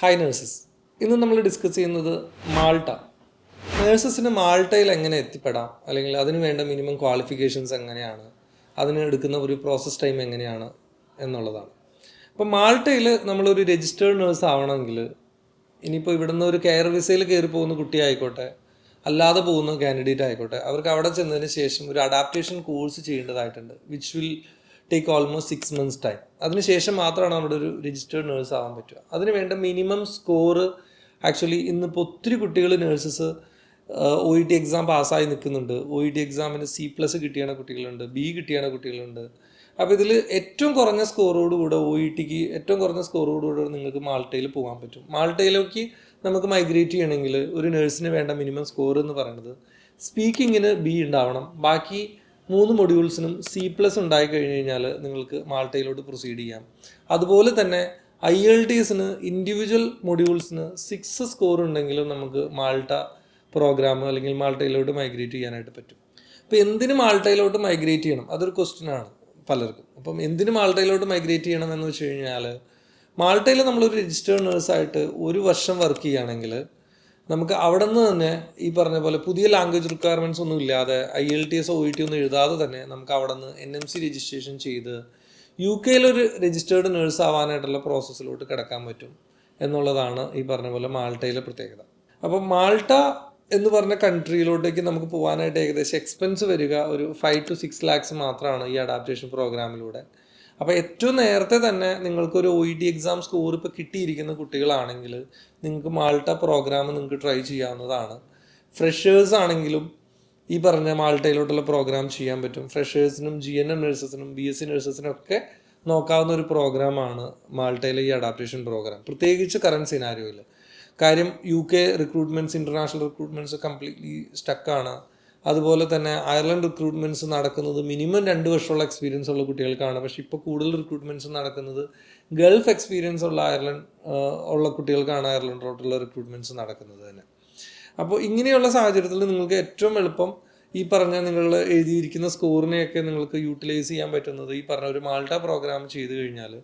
Hi nurses, ഇന്ന് നമ്മൾ discuss ചെയ്യുന്നത് മാൾട്ട. നേഴ്സസിന് മാൾട്ടയിൽ എങ്ങനെ എത്തിപ്പെടാം, അല്ലെങ്കിൽ അതിന് വേണ്ട മിനിമം ക്വാളിഫിക്കേഷൻസ് എങ്ങനെയാണ്, അതിന് എടുക്കുന്ന ഒരു പ്രോസസ് ടൈം എങ്ങനെയാണ് എന്നുള്ളതാണ്. അപ്പോൾ മാൾട്ടയിൽ നമ്മളൊരു രജിസ്റ്റേർഡ് നേഴ്സ് ആവണമെങ്കിൽ, ഇനിയിപ്പോൾ ഇവിടുന്ന് ഒരു കെയർ വിസയിൽ കയറി പോകുന്ന കുട്ടി ആയിക്കോട്ടെ, അല്ലാതെ പോകുന്ന കാൻഡിഡേറ്റ് ആയിക്കോട്ടെ, അവർക്ക് അവിടെ ചെന്നതിന് ശേഷം ഒരു അഡാപ്റ്റേഷൻ കോഴ്സ് ചെയ്യേണ്ടതായിട്ടുണ്ട്, which will take almost 6 months time. അതിനുശേഷം മാത്രമാണ് നമ്മുടെ ഒരു രജിസ്റ്റേർഡ് നേഴ്സ് ആവാൻ പറ്റുക. അതിന് വേണ്ട മിനിമം സ്കോറ് ആക്ച്വലി ഇന്നിപ്പോൾ ഒത്തിരി കുട്ടികൾ നേഴ്സസ് OET എക്സാം പാസ്സായി നിൽക്കുന്നുണ്ട്. OET എക്സാമിന് C+ കിട്ടിയാണ് കുട്ടികളുണ്ട്, B കിട്ടിയാണ് കുട്ടികളുണ്ട്. അപ്പോൾ ഇതിൽ ഏറ്റവും കുറഞ്ഞ സ്കോറോടുകൂടെ OETക്ക് ഏറ്റവും കുറഞ്ഞ സ്കോറോടുകൂടെ നിങ്ങൾക്ക് മാൾട്ടയിൽ പോകാൻ പറ്റും. മാൾട്ടയിലേക്ക് നമുക്ക് മൈഗ്രേറ്റ് ചെയ്യണമെങ്കിൽ ഒരു നേഴ്സിന് വേണ്ട മിനിമം സ്കോർ എന്ന് പറയുന്നത് സ്പീക്കിങ്ങിന് B ഉണ്ടാവണം. ബാക്കി 3 മൊഡ്യൂൾസിനും C+ ഉണ്ടായി കഴിഞ്ഞ് കഴിഞ്ഞാൽ നിങ്ങൾക്ക് മാൾട്ടയിലോട്ട് പ്രൊസീഡ് ചെയ്യാം. അതുപോലെ തന്നെ IELTSന് ഇൻഡിവിജ്വൽ മൊഡ്യൂൾസിന് 6 സ്കോർ ഉണ്ടെങ്കിലും നമുക്ക് മാൾട്ട പ്രോഗ്രാം അല്ലെങ്കിൽ മാൾട്ടയിലോട്ട് മൈഗ്രേറ്റ് ചെയ്യാനായിട്ട് പറ്റും. അപ്പോൾ എന്തിന് മാൾട്ടയിലോട്ട് മൈഗ്രേറ്റ് ചെയ്യണം, അതൊരു ക്വസ്റ്റ്യനാണ് പലർക്കും. അപ്പം എന്തിന് മാൾട്ടയിലോട്ട് മൈഗ്രേറ്റ് ചെയ്യണം എന്ന് വെച്ച് കഴിഞ്ഞാൽ, മാൾട്ടയിൽ നമ്മളൊരു രജിസ്റ്റേർഡ് നേഴ്സായിട്ട് 1 വർഷം വർക്ക് ചെയ്യുകയാണെങ്കിൽ നമുക്ക് അവിടെ നിന്ന് തന്നെ ഈ പറഞ്ഞ പോലെ പുതിയ ലാംഗ്വേജ് റിക്വയർമെൻറ്റ്സ് ഒന്നും ഇല്ലാതെ IELTS OET ഒന്നും എഴുതാതെ തന്നെ നമുക്ക് അവിടെ നിന്ന് NMC രജിസ്ട്രേഷൻ ചെയ്ത് UK രജിസ്റ്റേർഡ് നേഴ്സ് ആവാനായിട്ടുള്ള പ്രോസസ്സിലോട്ട് കിടക്കാൻ പറ്റും എന്നുള്ളതാണ് ഈ പറഞ്ഞ പോലെ മാൾട്ടയിലെ പ്രത്യേകത. അപ്പോൾ മാൾട്ട എന്ന് പറഞ്ഞ കൺട്രിയിലോട്ടേക്ക് നമുക്ക് പോകാനായിട്ട് ഏകദേശം എക്സ്പെൻസ് വരിക ഒരു 5 to 6 lakhs മാത്രമാണ് ഈ അഡാപ്റ്റേഷൻ പ്രോഗ്രാമിലൂടെ. അപ്പോൾ ഏറ്റവും നേരത്തെ തന്നെ നിങ്ങൾക്കൊരു OET എക്സാം സ്കോർ ഇപ്പോൾ കിട്ടിയിരിക്കുന്ന കുട്ടികളാണെങ്കിൽ നിങ്ങൾക്ക് മാൾട്ട പ്രോഗ്രാം നിങ്ങൾക്ക് ട്രൈ ചെയ്യാവുന്നതാണ്. ഫ്രഷേഴ്സ് ആണെങ്കിലും ഈ പറഞ്ഞ മാൾട്ടയിലോട്ടുള്ള പ്രോഗ്രാം ചെയ്യാൻ പറ്റും. ഫ്രഷേഴ്സിനും GNM നഴ്സസിനും BSc നഴ്സസിനും ഒക്കെ നോക്കാവുന്ന ഒരു പ്രോഗ്രാമാണ് മാൾട്ടയിലെ ഈ അഡാപ്റ്റേഷൻ പ്രോഗ്രാം, പ്രത്യേകിച്ച് കറണ്ട് സിനാരിയോയിൽ. കാര്യം UK recruitments, international recruitments completely സ്റ്റക്കാണ്. അതുപോലെ തന്നെ അയർലൻഡ് റിക്രൂട്ട്മെൻറ്റ്സ് നടക്കുന്നത് മിനിമം 2 വർഷമുള്ള എക്സ്പീരിയൻസ് ഉള്ള കുട്ടികൾക്കാണ്. പക്ഷേ ഇപ്പോൾ കൂടുതൽ റിക്രൂട്ട്മെൻറ്റ്സ് നടക്കുന്നത് ഗൾഫ് എക്സ്പീരിയൻസ് ഉള്ള ഉള്ള കുട്ടികൾക്കാണ് അയർലൻഡിലോട്ടുള്ള റിക്രൂട്ട്മെൻറ്റ്സ് നടക്കുന്നത് തന്നെ. അപ്പോൾ ഇങ്ങനെയുള്ള സാഹചര്യത്തിൽ നിങ്ങൾക്ക് ഏറ്റവും എളുപ്പം ഈ പറഞ്ഞ നിങ്ങൾ എഴുതിയിരിക്കുന്ന സ്കോറിനെയൊക്കെ നിങ്ങൾക്ക് യൂട്ടിലൈസ് ചെയ്യാൻ പറ്റുന്നത് ഈ പറഞ്ഞ ഒരു മാൾട്ട പ്രോഗ്രാം ചെയ്ത് കഴിഞ്ഞാൽ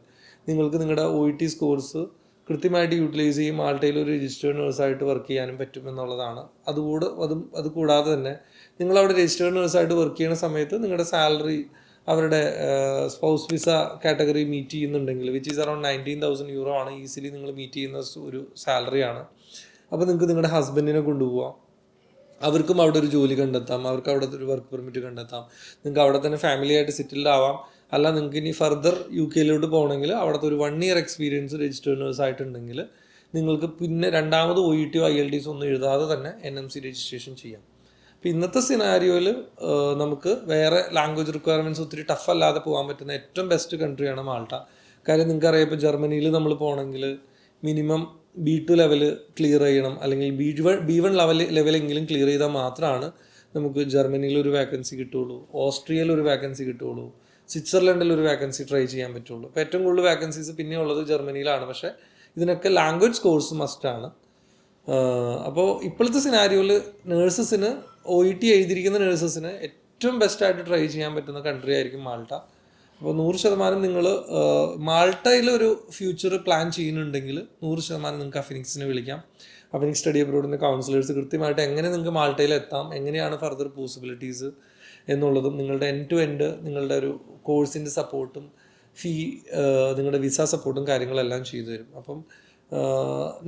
നിങ്ങൾക്ക് നിങ്ങളുടെ OET സ്കോർസ് കൃത്യമായിട്ട് യൂട്ടിലൈസ് ചെയ്യും, മാൾട്ടയിൽ ഒരു രജിസ്റ്റേർഡ് നേഴ്സായിട്ട് വർക്ക് ചെയ്യാനും പറ്റും എന്നുള്ളതാണ്. അത് കൂടാതെ തന്നെ നിങ്ങളവിടെ രജിസ്റ്റേർഡ് നേഴ്സായിട്ട് വർക്ക് ചെയ്യുന്ന സമയത്ത് നിങ്ങളുടെ സാലറി അവരുടെ സ്പൗസ് വിസ കാറ്റഗറി മീറ്റ് ചെയ്യുന്നുണ്ടെങ്കിൽ, വിച്ച് ഈസ് അറൗണ്ട് 19,000 euro ആണ് ഈസിലി നിങ്ങൾ മീറ്റ് ചെയ്യുന്ന ഒരു സാലറിയാണ്. അപ്പോൾ നിങ്ങൾക്ക് നിങ്ങളുടെ ഹസ്ബൻഡിനെ കൊണ്ടുപോകാം, അവർക്കും അവിടെ ഒരു ജോലി കണ്ടെത്താം, അവർക്ക് അവിടെ ഒരു വർക്ക് പെർമിറ്റ് കണ്ടെത്താം, നിങ്ങൾക്ക് അവിടെ തന്നെ ഫാമിലി ആയിട്ട് സെറ്റിൽഡ് ആവാം. അല്ല നിങ്ങൾക്ക് ഇനി ഫർദർ UK പോകണമെങ്കിൽ അവിടുത്തെ ഒരു 1 year എക്സ്പീരിയൻസ് രജിസ്റ്റേർഡ് നേഴ്സ് ആയിട്ടുണ്ടെങ്കിൽ നിങ്ങൾക്ക് പിന്നെ രണ്ടാമത് OET IELTS ഒന്നും എഴുതാതെ തന്നെ NMC രജിസ്ട്രേഷൻ ചെയ്യാം. അപ്പോൾ ഇന്നത്തെ സിനാരിയോയിൽ നമുക്ക് വേറെ ലാംഗ്വേജ് റിക്വയർമെൻറ്റ്സ് ഒത്തിരി ടഫ് അല്ലാതെ പോകാൻ പറ്റുന്ന ഏറ്റവും ബെസ്റ്റ് കൺട്രിയാണ് മാൾട്ട. കാര്യം നിങ്ങൾക്കറിയാം, ഇപ്പോൾ ജർമ്മനിയിൽ നമ്മൾ പോകണമെങ്കിൽ മിനിമം B2 ലെവൽ ക്ലിയർ ചെയ്യണം, അല്ലെങ്കിൽ B1 ലെവലെങ്കിലും ക്ലിയർ ചെയ്താൽ മാത്രമാണ് നമുക്ക് ജർമ്മനിയിൽ ഒരു വാക്കൻസി കിട്ടുള്ളൂ, ഓസ്ട്രിയയിൽ ഒരു വാക്കൻസി കിട്ടുള്ളൂ, സ്വിറ്റ്സർലൻഡിൽ ഒരു വാക്കൻസി ട്രൈ ചെയ്യാൻ പറ്റുള്ളൂ. അപ്പോൾ ഏറ്റവും കൂടുതൽ വാക്കൻസീസ് പിന്നെ ഉള്ളത് ജർമ്മനിയിലാണ്. പക്ഷേ ഇതിനൊക്കെ ലാംഗ്വേജ് കോഴ്സ് മസ്റ്റാണ്. അപ്പോൾ ഇപ്പോഴത്തെ സിനാരിയോയിൽ നേഴ്സസിന് OET എഴുതിയിരിക്കുന്ന നേഴ്സസിന് ഏറ്റവും ബെസ്റ്റായിട്ട് ട്രൈ ചെയ്യാൻ പറ്റുന്ന കൺട്രി ആയിരിക്കും മാൾട്ട. അപ്പോൾ 100% നിങ്ങൾ മാൾട്ടയിൽ ഒരു ഫ്യൂച്ചർ പ്ലാൻ ചെയ്യുന്നുണ്ടെങ്കിൽ 100% നിങ്ങൾക്ക് അഫിനിക്സിനെ വിളിക്കാം. അഫിനിക്സ് സ്റ്റഡി അബ്രോഡിൻ്റെ കൗൺസിലേഴ്സ് കൃത്യമായിട്ട് എങ്ങനെ നിങ്ങൾക്ക് മാൾട്ടയിൽ എത്താം, എങ്ങനെയാണ് ഫർദർ പോസിബിലിറ്റീസ് എന്നുള്ളതും, നിങ്ങളുടെ എൻഡ് ടു എൻഡ് നിങ്ങളുടെ ഒരു കോഴ്സിൻ്റെ സപ്പോർട്ടും ഫീ, നിങ്ങളുടെ വിസ സപ്പോർട്ടും കാര്യങ്ങളെല്ലാം ചെയ്തു തരും. അപ്പം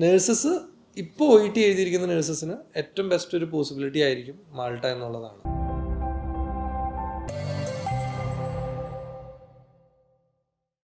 നേഴ്സസ് ഇപ്പോൾ OET എഴുതിയിരിക്കുന്ന നേഴ്സസിന് ഏറ്റവും ബെസ്റ്റ് ഒരു പോസിബിലിറ്റി ആയിരിക്കും മാൾട്ട എന്നുള്ളതാണ്.